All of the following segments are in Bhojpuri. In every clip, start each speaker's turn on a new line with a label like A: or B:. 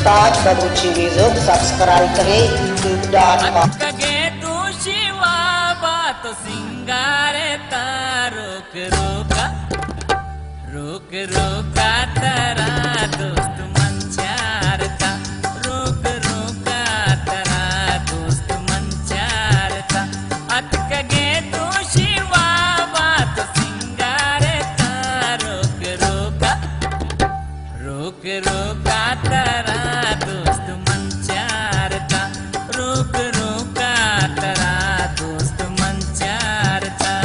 A: उस्ताद बलूची म्यूजिक सब्सक्राइब करें youtube.com।
B: कगे तू शिवा बात सिंगारे ता रोक रोका रोक रोका तरा दोस्त मंचारता रोक रोका तरा दोस्त मंचारता अत कगे तू शिवा बात सिंगारे ता रोक रोका रोक रोका तरा दोस्त मंचारता रोक रोका तरा दोस्त मंचारता।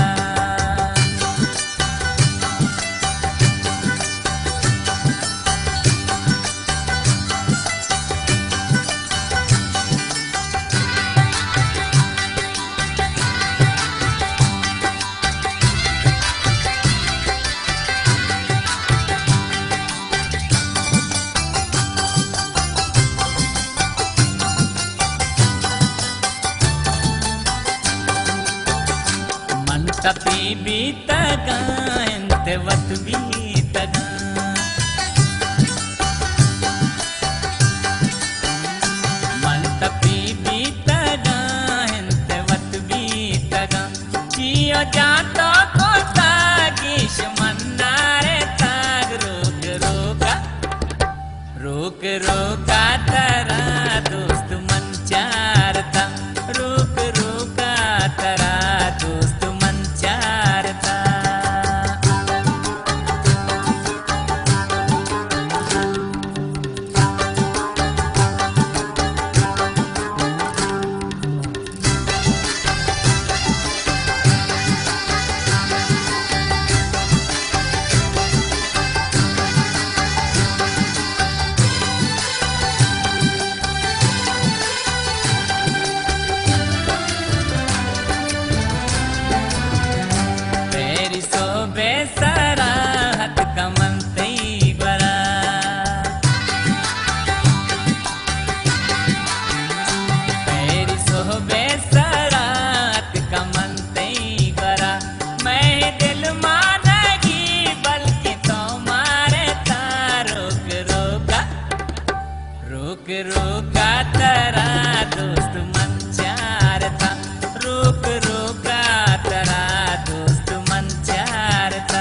B: तपी बीतगा इंते वत बीतगा मन तपी बीतगा इंते वत बीतगा जियो जातो को तागिश मन्नारे ताग रोक रोका रोक रोका तरा दोस्त मंचारता रोक रोका तरा दोस्त मंचारता। बेसरा हत कमंतई बरा मेरी सोह बेसरा हत कमंतई बरा मैं दिल मानेगी बल्कि तो मारे ता रोक रोका रोक रोका तरा दोस्त मंचारता रोक रोका तरा दोस्त मंचारता।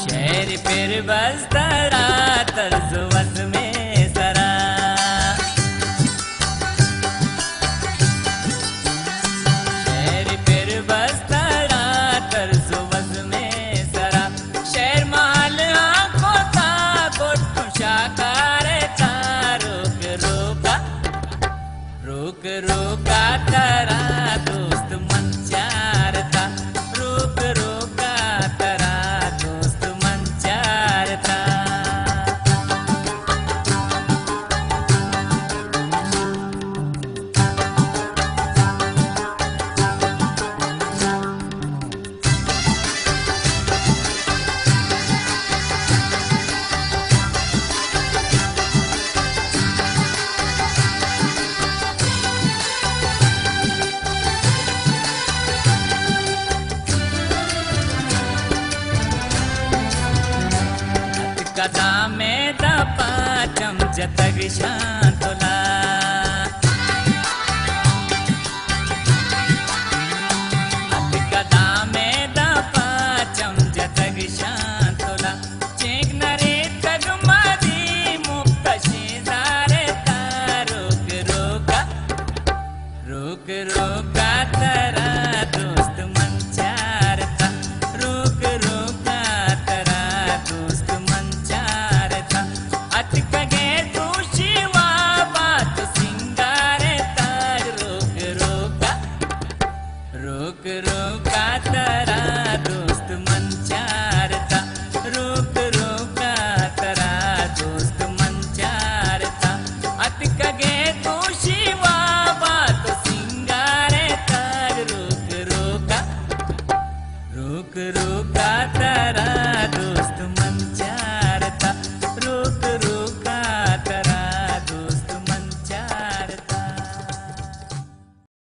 B: शेर फिर बस तरा तर्ज वस में सरा शेर फिर बस तरा तर्ज वस में सरा शेर महल आंखों था गोट शाकारे था रोक रोका रोक रोका तरा दोस्त मंचारता रोक रोका तरा दोस्त मंचारता। कदा में दपा चमचतग शांतुला कदा में दपा चमचतग शांतुला चेक नरे तग मदी मुक्त शेजारे ता रोक रोका रोक रोका तरा दोस्त मंचारता रोक रोका तरा दोस्त मंचारता अत कगे तू शिवा बा सुखरू का